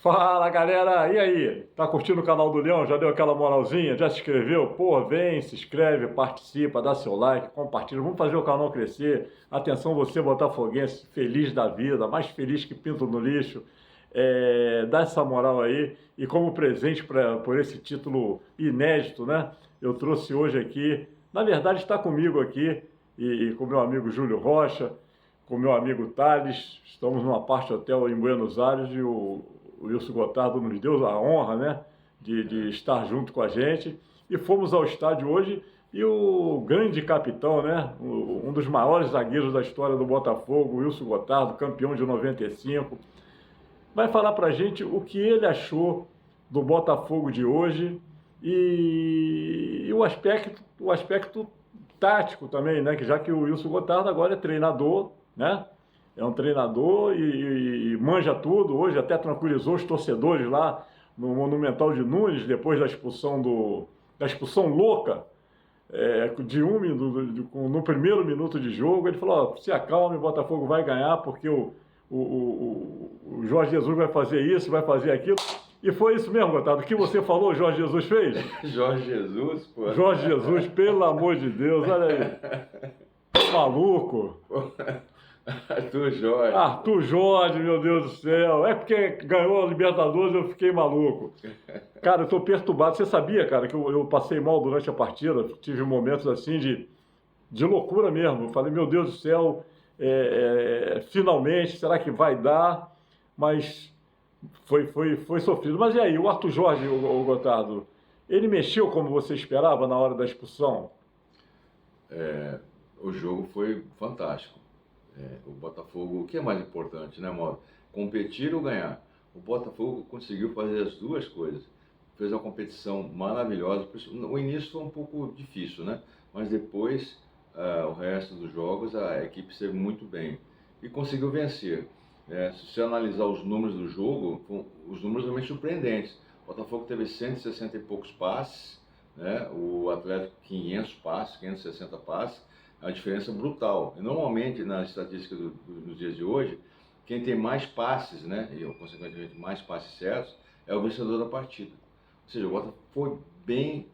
Fala galera, e aí? Tá curtindo o canal do Leão? Já deu aquela moralzinha? Já se inscreveu? Pô, vem, se inscreve, participa, dá seu like, compartilha. Vamos fazer o canal crescer. Atenção você, botafoguense, feliz da vida, mais feliz que pinto no lixo. Dá essa moral aí. E como presente por esse título inédito, né? Eu trouxe hoje aqui, na verdade está comigo aqui, e com meu amigo Júlio Rocha, com meu amigo Thales. Estamos numa parte hotel em Buenos Aires e o Wilson Gotardo nos deu a honra, né, de estar junto com a gente. E fomos ao estádio hoje e o grande capitão, né, um dos maiores zagueiros da história do Botafogo, Wilson Gotardo, campeão de 95, vai falar pra gente o que ele achou do Botafogo de hoje e o aspecto tático também, né, que já que o Wilson Gotardo agora é treinador, né? É um treinador e manja tudo. Hoje até tranquilizou os torcedores lá no Monumental de Nunes, depois da expulsão louca no primeiro minuto de jogo. Ele falou, ó, se acalme, o Botafogo vai ganhar, porque o Jorge Jesus vai fazer isso, vai fazer aquilo. E foi isso mesmo, Gotardo. O que você falou, Jorge Jesus fez? Jorge Jesus, pô. Jorge Jesus, pelo amor de Deus, olha aí. Maluco. Arthur Jorge. Arthur Jorge, meu Deus do céu. É porque ganhou a Libertadores, eu fiquei maluco. Cara, eu tô perturbado. Você sabia, cara, que eu passei mal durante a partida? Tive momentos assim de loucura mesmo. Eu falei, meu Deus do céu, finalmente, será que vai dar? Mas foi sofrido. Mas e aí, o Arthur Jorge, o Gotardo, ele mexeu como você esperava na hora da expulsão? O jogo foi fantástico. O Botafogo, o que é mais importante, né, Mauro? Competir ou ganhar? O Botafogo conseguiu fazer as duas coisas. Fez uma competição maravilhosa. O início foi um pouco difícil, né? Mas depois, o resto dos jogos, a equipe esteve muito bem. E conseguiu vencer. Se você analisar os números do jogo, os números realmente surpreendentes. O Botafogo teve 160 e poucos passes, né? O Atlético 500 passes, 560 passes. A diferença brutal. E normalmente, na estatística dos dias de hoje, quem tem mais passes, né, e consequentemente mais passes certos, é o vencedor da partida. Ou seja, o Botafogo foi bem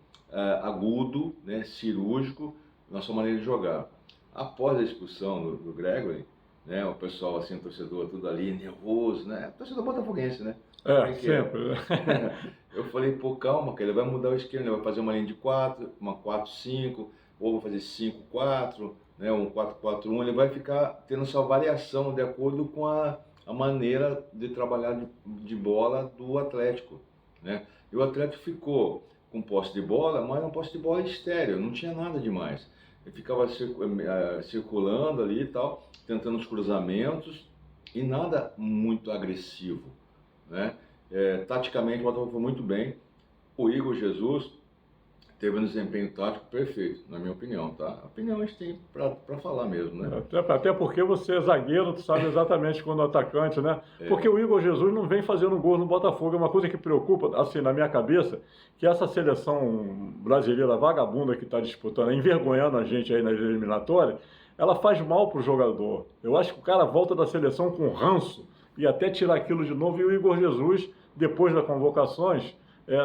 agudo, né, cirúrgico na sua maneira de jogar. Após a expulsão do Gregory, né, o pessoal, assim, o torcedor, tudo ali, nervoso, né, torcedor botafoguense, né? Sempre. Eu falei, pô, calma, que ele vai mudar o esquema, ele vai fazer uma linha de 4, uma 4-5, ou vai fazer 5-4, né, um 4-4-1, ele vai ficar tendo essa variação de acordo com a maneira de trabalhar de bola do Atlético, né? E o Atlético ficou com posse de bola, mas uma posse de bola estéreo, não tinha nada demais. Ele ficava circulando ali e tal, tentando os cruzamentos e nada muito agressivo, né? Taticamente o Botafogo foi muito bem. O Igor Jesus teve um desempenho tático perfeito, na minha opinião, tá? A opinião a gente tem para falar mesmo, né? Até porque você é zagueiro, tu sabe exatamente quando o atacante, né? Porque o Igor Jesus não vem fazendo gol no Botafogo. É uma coisa que preocupa, assim, na minha cabeça, que essa seleção brasileira vagabunda que está disputando, envergonhando a gente aí nas eliminatórias, ela faz mal pro jogador. Eu acho que o cara volta da seleção com ranço e até tirar aquilo de novo. E o Igor Jesus, depois das convocações,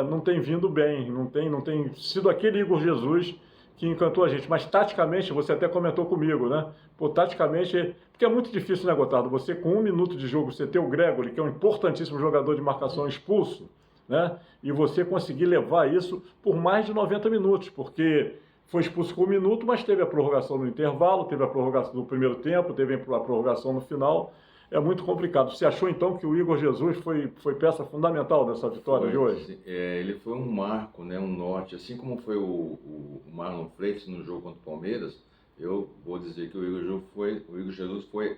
não tem vindo bem, não tem sido aquele Igor Jesus que encantou a gente. Mas taticamente, você até comentou comigo, né? Pô, taticamente, porque é muito difícil, né, Gotardo? Você com 1 minuto de jogo, você ter o Gregory, que é um importantíssimo jogador de marcação, expulso, né? E você conseguir levar isso por mais de 90 minutos, porque foi expulso com 1 minuto, mas teve a prorrogação no intervalo, teve a prorrogação no primeiro tempo, teve a prorrogação no final. É muito complicado. Você achou, então, que o Igor Jesus foi peça fundamental nessa vitória de hoje? Ele foi um marco, né, um norte. Assim como foi o Marlon Freitas no jogo contra o Palmeiras, eu vou dizer que o Igor Jesus foi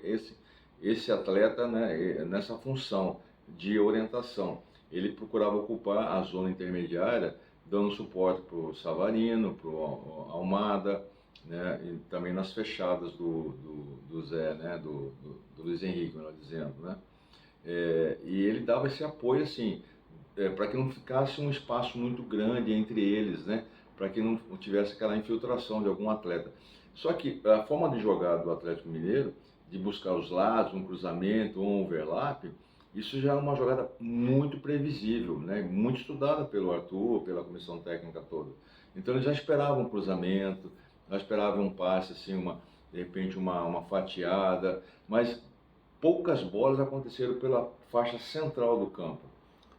esse atleta, né, nessa função de orientação. Ele procurava ocupar a zona intermediária, dando suporte para o Savarino, para o Almada, né, e também nas fechadas do Zé, né, do Luiz Henrique, melhor dizendo, né? E ele dava esse apoio, assim, para que não ficasse um espaço muito grande entre eles, né? Para que não tivesse aquela infiltração de algum atleta. Só que a forma de jogar do Atlético Mineiro, de buscar os lados, um cruzamento, um overlap, Isso já é uma jogada muito previsível, né? Muito estudada pelo Arthur, pela comissão técnica toda. Então eles já esperavam um cruzamento, já esperavam um passe, assim, de repente uma fatiada, mas poucas bolas aconteceram pela faixa central do campo,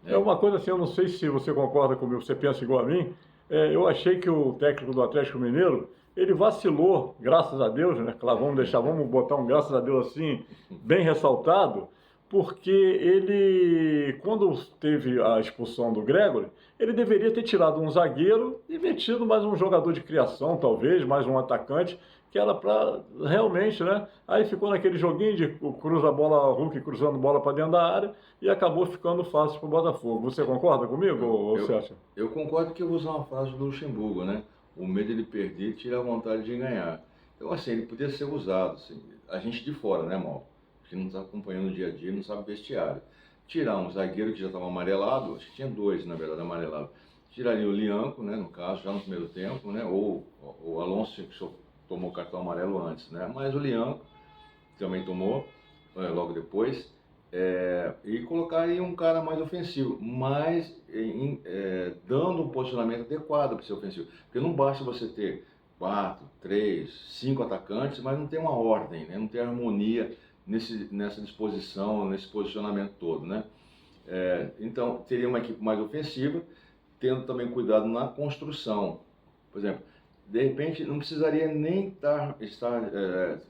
É né? uma coisa assim, eu não sei se você concorda comigo, você pensa igual a mim. Eu achei que o técnico do Atlético Mineiro, ele vacilou, graças a Deus, né? Claro, vamos botar um graças a Deus assim, bem ressaltado, porque ele, quando teve a expulsão do Gregory, ele deveria ter tirado um zagueiro e metido mais um jogador de criação, talvez, mais um atacante, que era para realmente, né? Aí ficou naquele joguinho de cruza a bola, Hulk cruzando bola para dentro da área e acabou ficando fácil para o Botafogo. Você concorda comigo, ou você acha? Eu concordo que eu vou usar uma frase do Luxemburgo, né? O medo de perder tira a vontade de ganhar. Então, assim, ele podia ser usado, assim, a gente de fora, né, Mal? A gente não está acompanhando o dia a dia, não sabe o vestiário. Tirar um zagueiro que já estava amarelado, acho que tinha dois, na verdade, amarelados. Tiraria o Lianco, né, no caso, já no primeiro tempo, né? Ou o Alonso, que tomou cartão amarelo antes, né? Mas o Lianco também tomou, logo depois. E colocaria um cara mais ofensivo, mas dando um posicionamento adequado para ser ofensivo. Porque não basta você ter 4, 3, 5 atacantes, mas não tem uma ordem, né? Não tem harmonia nessa disposição, nesse posicionamento todo, né? Então, teria uma equipe mais ofensiva, tendo também cuidado na construção. Por exemplo, de repente, não precisaria nem estar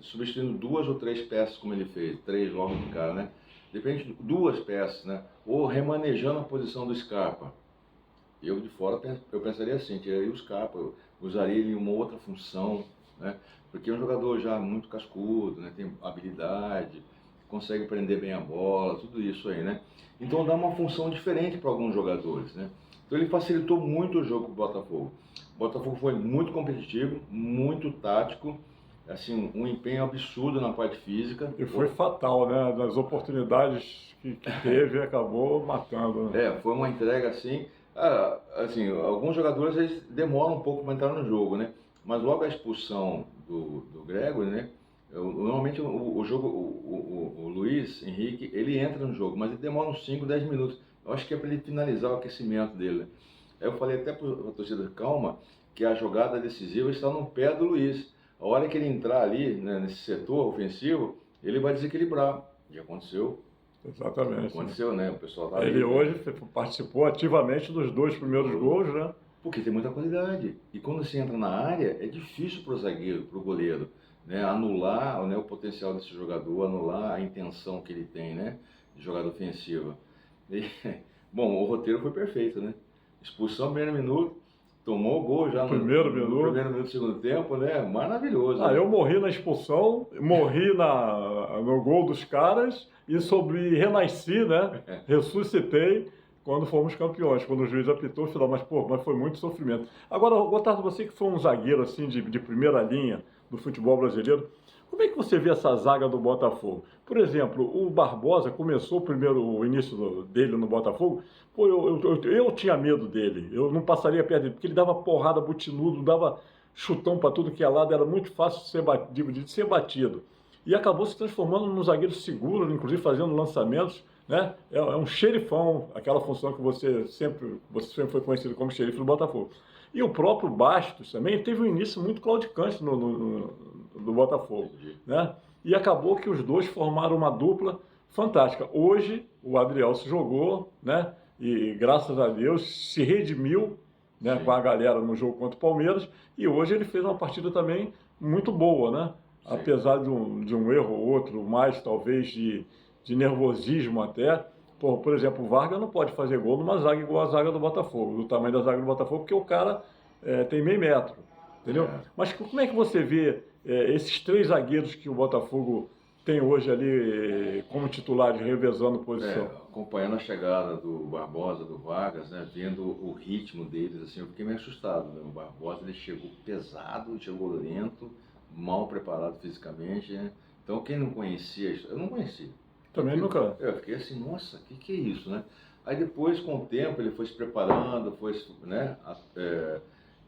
substituindo 2 ou 3 peças como ele fez, 3 logo de cara, né? De repente, 2 peças, né? Ou remanejando a posição do Scarpa. Eu de fora eu pensaria assim, tiraria o Scarpa, eu usaria ele em uma outra função, né? Porque é um jogador já muito cascudo, né? Tem habilidade, consegue prender bem a bola, tudo isso aí, né? Então dá uma função diferente para alguns jogadores, né? Então ele facilitou muito o jogo para o Botafogo. O Botafogo foi muito competitivo, muito tático, assim, um empenho absurdo na parte física. E foi fatal, né? Das oportunidades que teve, acabou matando, né? Foi uma entrega assim. Assim, alguns jogadores eles demoram um pouco para entrar no jogo, né? Mas logo a expulsão do Gregory, né? Normalmente o Luiz Henrique, ele entra no jogo, mas ele demora uns 5, 10 minutos. Eu acho que é para ele finalizar o aquecimento dele. Aí eu falei até para a torcida, calma, que a jogada decisiva está no pé do Luiz. A hora que ele entrar ali, né, nesse setor ofensivo, ele vai desequilibrar. E aconteceu. Exatamente. Aconteceu, né? O pessoal tá Ele ali, hoje participou ativamente dos 2 primeiros gols, né? porque tem muita qualidade. E quando você entra na área, é difícil para o zagueiro, para o goleiro, né, anular, né, o potencial desse jogador, anular a intenção que ele tem, né, de jogada ofensiva. E, bom, o roteiro foi perfeito, né? Expulsão no primeiro minuto, tomou o gol já no primeiro minuto do segundo tempo, né? Maravilhoso. Ah, né? eu morri na expulsão, morri no gol dos caras e renasci, né? Ressuscitei quando fomos campeões, quando o juiz apitou o final, mas foi muito sofrimento. Agora, Gotardo, você que foi um zagueiro assim de primeira linha do futebol brasileiro, como é que você vê essa zaga do Botafogo? Por exemplo, o Barbosa começou o início dele no Botafogo, pô, eu tinha medo dele, eu não passaria perto dele, porque ele dava porrada, butinudo, dava chutão para tudo que é lado, era muito fácil de ser batido. E acabou se transformando num zagueiro seguro, inclusive fazendo lançamentos, né? É um xerifão, aquela função que você sempre foi conhecido como xerife do Botafogo. E o próprio Bastos também teve um início muito claudicante do Botafogo, né? E acabou que os dois formaram uma dupla fantástica. Hoje o Adriel se jogou, né? E graças a Deus se redimiu, né, com a galera no jogo contra o Palmeiras, e hoje ele fez uma partida também muito boa, né? Sim. Apesar de um erro ou outro, mais talvez de nervosismo até. Por exemplo, o Vargas não pode fazer gol numa zaga igual a zaga do Botafogo, do tamanho da zaga do Botafogo, porque o cara tem meio metro, entendeu? Mas como é que você vê esses 3 zagueiros que o Botafogo tem hoje ali como titulares, revezando posição? Acompanhando a chegada do Barbosa, do Vargas, né, vendo o ritmo deles, assim, eu fiquei meio assustado, né? O Barbosa ele chegou pesado, chegou lento, mal preparado fisicamente, né? Então quem não conhecia, eu não conhecia. Também nunca. Eu fiquei assim, nossa, o que é isso, né? Aí depois, com o tempo, ele foi se preparando, foi, né,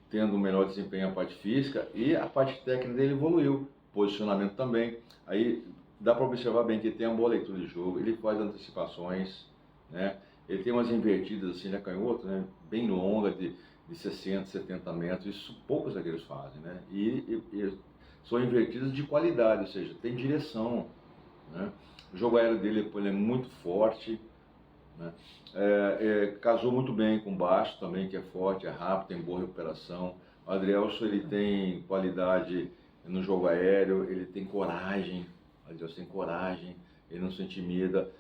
tendo um melhor desempenho na parte física e a parte técnica dele evoluiu, posicionamento também. Aí dá para observar bem que ele tem uma boa leitura de jogo, ele faz antecipações, né? Ele tem umas invertidas assim na canhota, né? Bem longas, de 60, 70 metros, isso poucos zagueiros fazem, né? E são invertidas de qualidade, ou seja, tem direção, né? O jogo aéreo dele ele é muito forte, né? Casou muito bem com o Baixo também, que é forte, é rápido, tem boa recuperação. O Adrielson, ele tem qualidade no jogo aéreo, ele tem coragem, o Adrielson tem coragem, ele não se intimida.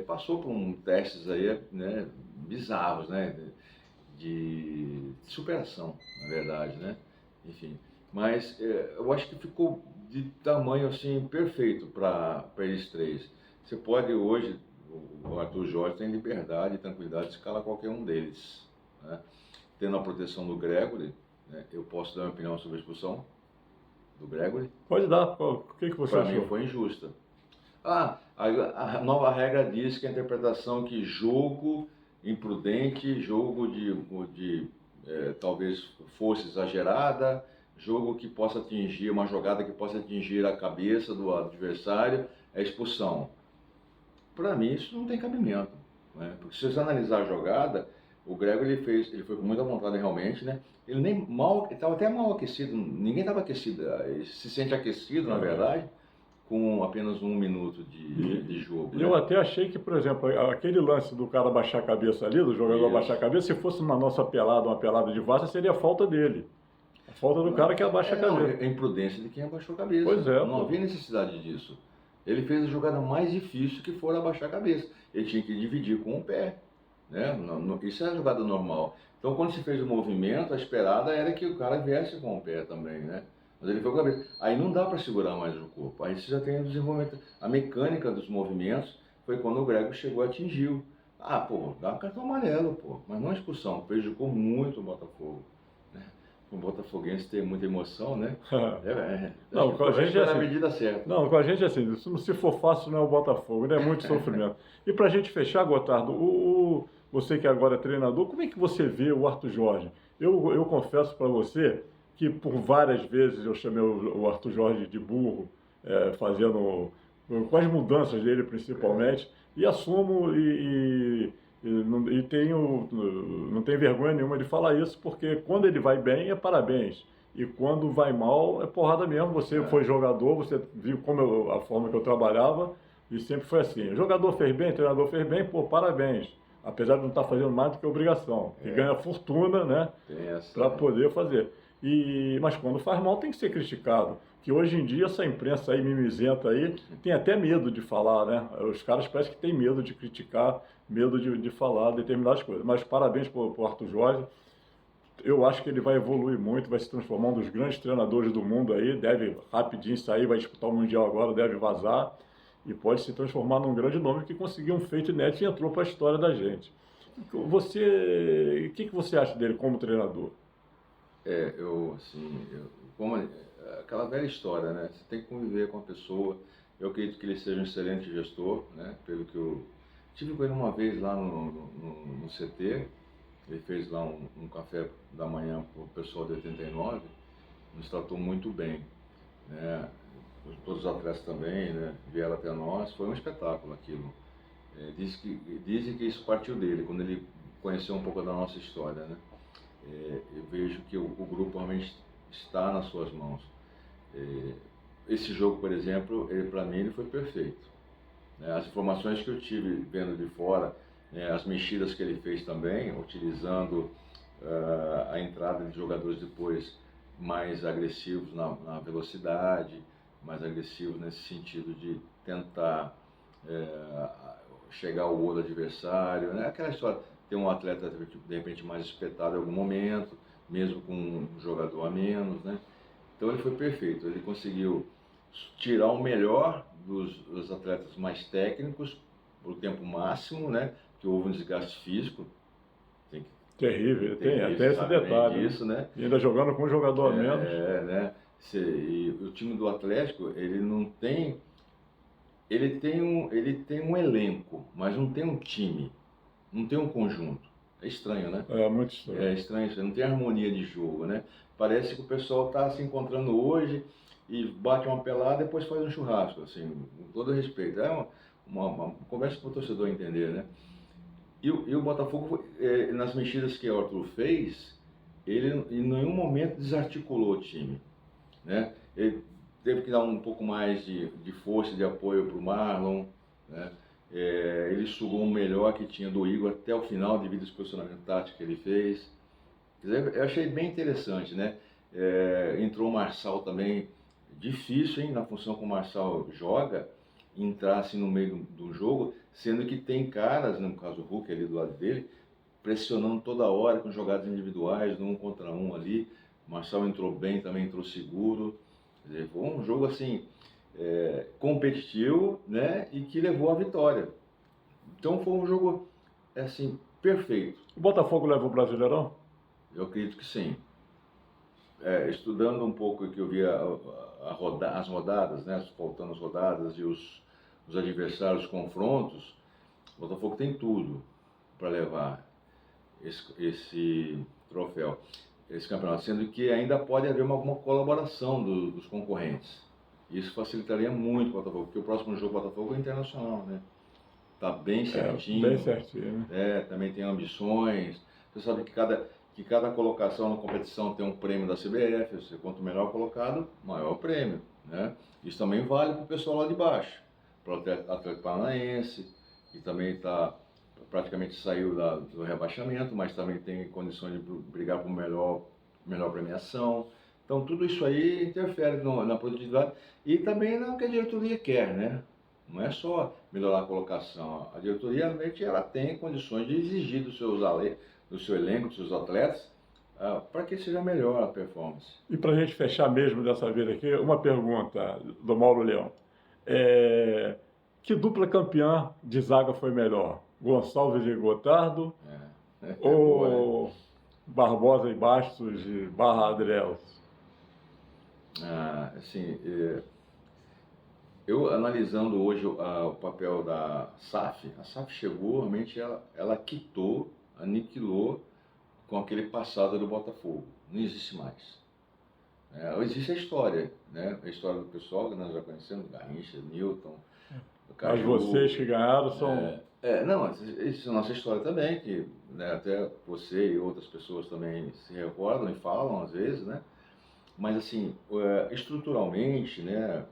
Passou por testes aí, né, bizarros, né, de superação, na verdade, né? Enfim, mas eu acho que ficou de tamanho assim perfeito para eles três. Você pode hoje, o Arthur Jorge tem liberdade e tranquilidade de escalar qualquer um deles, né? Tendo a proteção do Gregory, né? Eu posso dar minha opinião sobre a expulsão do Gregory? Pode dar, o que você achou? Para mim foi injusta. A nova regra diz que a interpretação que jogo imprudente, jogo de talvez força exagerada, jogo que possa atingir, uma jogada que possa atingir a cabeça do adversário, é expulsão. Para mim isso não tem cabimento, né? Porque se você analisar a jogada, o Grego ele foi com muita vontade realmente, né? Ele nem mal, estava até mal aquecido, ninguém estava aquecido, ele se sente aquecido na verdade, com apenas 1 minuto de jogo. E eu até achei que, por exemplo, aquele lance do cara baixar a cabeça ali, do jogador baixar a cabeça, se fosse uma nossa pelada, uma pelada de Várzea, seria a falta dele. A falta do cara que abaixa a cabeça. É a imprudência de quem abaixou a cabeça. Pois é. Não havia necessidade disso. Ele fez a jogada mais difícil que for abaixar a cabeça. Ele tinha que dividir com o pé, né? Isso é a jogada normal. Então, quando se fez o movimento, a esperada era que o cara viesse com o pé também, né? Mas ele foi com a cabeça. Aí não dá para segurar mais o corpo. Aí você já tem o desenvolvimento. A mecânica dos movimentos foi quando o Grego chegou e atingiu. Dá um cartão amarelo, pô. Mas não a expulsão. Prejudicou muito o Botafogo. Né? O botafoguense tem muita emoção, né? Não, com a gente é assim. Na medida certa. Não, com a gente é assim. Se for fácil, não é o Botafogo, né? É muito sofrimento. E para a gente fechar, Gotardo, você que agora é treinador, como é que você vê o Arthur Jorge? Eu confesso para você que por várias vezes eu chamei o Arthur Jorge de burro, com as mudanças dele principalmente, e assumo e não tenho vergonha nenhuma de falar isso, porque quando ele vai bem é parabéns, e quando vai mal é porrada mesmo. Você foi jogador, você viu a forma que eu trabalhava, e sempre foi assim. O jogador fez bem, o treinador fez bem, pô, parabéns. Apesar de não estar fazendo mais do que obrigação, que ganha fortuna, né, para poder fazer. Mas quando faz mal tem que ser criticado. Que hoje em dia essa imprensa aí mimizenta aí tem até medo de falar, né? Os caras parecem que tem medo de criticar, medo de falar determinadas coisas. Mas parabéns para o Arthur Jorge. Eu acho que ele vai evoluir muito, vai se transformar um dos grandes treinadores do mundo aí, deve rapidinho sair, vai disputar o Mundial agora, deve vazar e pode se transformar num grande nome que conseguiu um feito inédito e entrou para a história da gente. O que você acha dele como treinador? Aquela velha história, né? Você tem que conviver com a pessoa. Eu acredito que ele seja um excelente gestor, né? Pelo que eu tive com ele uma vez lá no CT, ele fez lá um café da manhã para o pessoal de 89, nos tratou muito bem, né? Todos os atletas também, né? Vieram até nós, foi um espetáculo aquilo. Dizem que isso partiu dele, quando ele conheceu um pouco da nossa história, né? Eu vejo que o grupo realmente está nas suas mãos. Esse jogo, por exemplo, para mim ele foi perfeito. As informações que eu tive vendo de fora, as mexidas que ele fez também, utilizando a entrada de jogadores depois mais agressivos na velocidade, mais agressivos nesse sentido de tentar chegar ao gol do adversário, né? Aquela história, ter um atleta de repente mais espetado em algum momento, mesmo com um jogador a menos, né? Então ele foi perfeito, ele conseguiu tirar o melhor dos atletas mais técnicos por tempo máximo, né? Que houve um desgaste físico. Terrível, tem até esse detalhe. Isso, né? E ainda jogando com um jogador a menos. Né? E o time do Atlético, ele não tem... Ele tem um elenco, mas não tem um time, não tem um conjunto. É estranho, né? É muito estranho. É estranho, não tem harmonia de jogo, né? Parece que o pessoal está se encontrando hoje, e bate uma pelada, depois faz um churrasco, assim, com todo respeito. É uma conversa para o torcedor entender, né? E o Botafogo, nas mexidas que o Arthur fez, ele em nenhum momento desarticulou o time, né? Ele teve que dar um pouco mais de força, de apoio para o Marlon, né? Ele sugou o melhor que tinha do Igor até o final, devido ao posicionamento tático que ele fez. Quer dizer, eu achei bem interessante, né? Entrou o Marçal também, difícil, hein, na função que o Marçal joga, entrar assim no meio do jogo, sendo que tem caras, no caso o Hulk ali do lado dele, pressionando toda hora com jogadas individuais, no 1 contra 1 ali. O Marçal entrou bem, também entrou seguro. Quer dizer, foi um jogo assim, competitivo, né, e que levou à vitória. Então foi um jogo assim, perfeito. O Botafogo leva o Brasileirão? Eu acredito que sim. Estudando um pouco que eu vi as rodadas, né, faltando as rodadas e os adversários, os confrontos, o Botafogo tem tudo para levar esse troféu, esse campeonato, sendo que ainda pode haver alguma colaboração dos concorrentes. Isso facilitaria muito o Botafogo, porque o próximo jogo do Botafogo é internacional, né? Tá bem certinho. Bem certinho, né? Também tem ambições. Você sabe que cada colocação na competição tem um prêmio da CBF. Você, quanto melhor colocado, maior o prêmio, né? Isso também vale para o pessoal lá de baixo, para o Atlético Paranaense, que também praticamente saiu do rebaixamento, mas também tem condições de brigar por melhor premiação. Então tudo isso aí interfere na produtividade e também no que a diretoria quer, né? Não é só melhorar a colocação. A diretoria realmente ela tem condições de exigir do seu elenco, dos seus atletas, para que seja melhor a performance. E para a gente fechar mesmo dessa vez aqui, uma pergunta do Mauro Leão. Que dupla campeã de zaga foi melhor? Gonçalves e Gotardo ou Barbosa e Bastos e Barra Adriels? Assim, eu analisando hoje o papel da SAF, a SAF chegou, realmente ela quitou, aniquilou com aquele passado do Botafogo. Não existe mais. Existe a história, né? A história do pessoal que nós já conhecemos, Garrincha, Newton, Mas Caju. vocês que ganharam são... Não, isso é nossa história também, que, né, até você e outras pessoas também se recordam e falam às vezes, né? Mas assim, estruturalmente, né,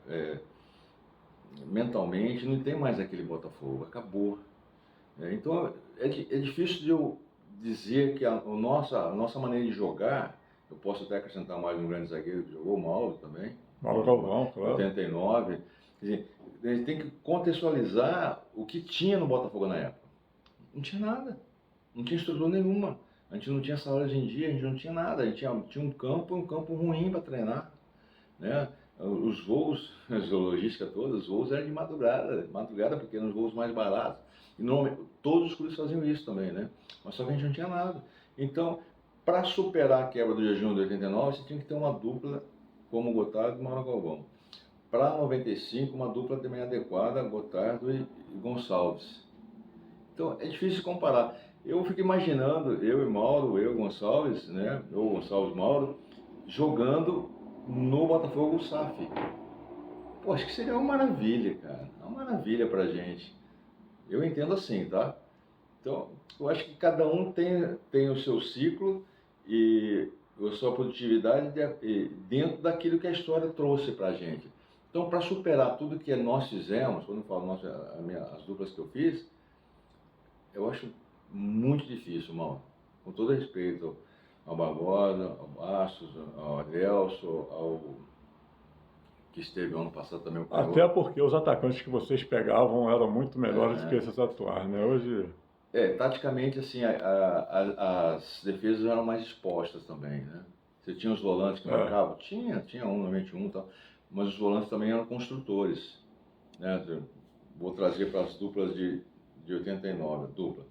mentalmente, não tem mais aquele Botafogo, acabou. Então é difícil de eu dizer que a nossa maneira de jogar, eu posso até acrescentar mais um grande zagueiro que jogou, o Mauro também. Mauro Galvão, claro. 89. Quer dizer, a gente tem que contextualizar o que tinha no Botafogo na época. Não tinha nada, não tinha estrutura nenhuma. A gente não tinha salário hoje em dia, a gente não tinha nada. A gente tinha um campo ruim para treinar, né? Os voos, as logística toda, os voos eram de madrugada porque eram os voos mais baratos. E normalmente todos os clubes faziam isso também, né? Mas só que a gente não tinha nada. Então, para superar a quebra do jejum de 89, você tinha que ter uma dupla como Gotardo e Mauro Galvão. Para 95, uma dupla também adequada, Gotardo e Gonçalves. Então, é difícil comparar. Eu fico imaginando, eu e Mauro, eu e Gonçalves, né? Ou Gonçalves Mauro, jogando no Botafogo SAF. Pô, acho que seria uma maravilha, cara. Uma maravilha pra gente. Eu entendo assim, tá? Então, eu acho que cada um tem o seu ciclo e a sua produtividade dentro daquilo que a história trouxe pra gente. Então, para superar tudo que nós fizemos, quando eu falo as duplas que eu fiz, eu acho muito difícil, Mauro. Com todo respeito ao Barbosa, ao Bastos, ao Adelso, ao que esteve ano passado também. Até porque os atacantes que vocês pegavam eram muito melhores do que esses atuais, né? Hoje... taticamente, assim, as defesas eram mais expostas também, né? Você tinha os volantes que marcavam? Tinha normalmente um e tal, mas os volantes também eram construtores, né? Vou trazer para as duplas de 89, dupla.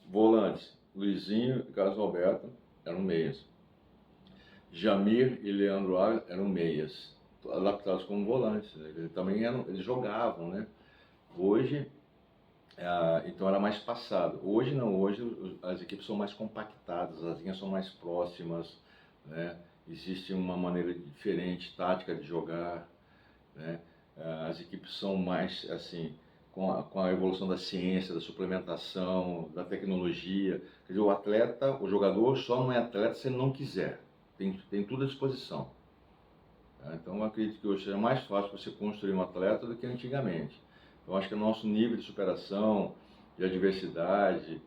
Volantes, Luizinho e Carlos Alberto eram meias. Jamir e Leandro Ávila eram meias, adaptados como volantes, né? Eles jogavam, né? Hoje, então era mais passado. Hoje não, hoje as equipes são mais compactadas, as linhas são mais próximas, né? existe uma maneira diferente, tática de jogar, né? As equipes são mais, assim, com a evolução da ciência, da suplementação, da tecnologia. Quer dizer, o atleta, o jogador só não é atleta se ele não quiser. Tem tudo à disposição. Tá? Então, eu acredito que hoje seja mais fácil você construir um atleta do que antigamente. Então, acho que o nosso nível de superação, de adversidade,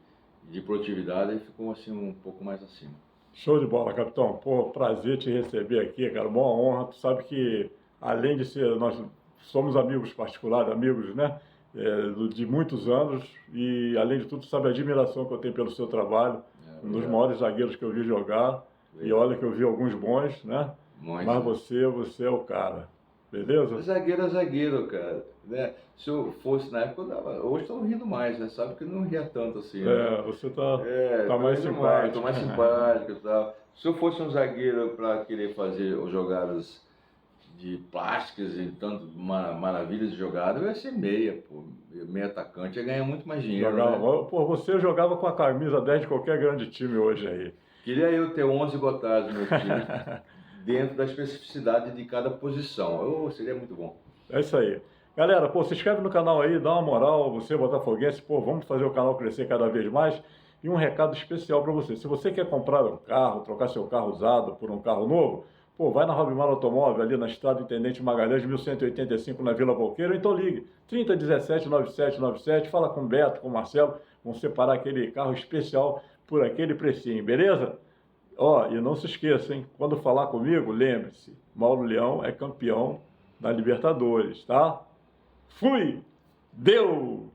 de produtividade, ele ficou assim um pouco mais acima. Show de bola, capitão. Pô, prazer te receber aqui, cara. Uma honra. Tu sabe que, além de ser, nós somos amigos particulares, amigos, né? De muitos anos. E, além de tudo, tu sabe a admiração que eu tenho pelo seu trabalho. Um dos maiores zagueiros que eu vi jogar. E olha que eu vi alguns bons, né? Mas você é o cara. Beleza? Zagueiro é zagueiro, cara. Né? Se eu fosse na época, eu dava. Hoje estou rindo mais, né? Sabe que eu não ria tanto assim. Né? Você tá mais simpático. Estou mais simpático e tal. Se eu fosse um zagueiro para querer fazer jogadas de plásticas e tanto maravilhas de jogada, eu ia ser meia, pô. Meia atacante, ia ganhar muito mais dinheiro. Jogava, né? Pô, você jogava com a camisa 10 de qualquer grande time hoje aí. Queria eu ter 11 botados no meu time, dentro da especificidade de cada posição. Seria muito bom. É isso aí. Galera, pô, se inscreve no canal aí, dá uma moral, você botafoguense, pô, vamos fazer o canal crescer cada vez mais. E um recado especial para você. Se você quer comprar um carro, trocar seu carro usado por um carro novo, pô, vai na Robimar Automóvel, ali na Estrada Intendente Magalhães, 1185, na Vila Boqueiro, então ligue, 3017-9797, fala com o Beto, com o Marcelo, vão separar aquele carro especial por aquele precinho, beleza? Ó, e não se esqueça, hein, quando falar comigo, lembre-se, Mauro Leão é campeão da Libertadores, tá? Fui! Deu!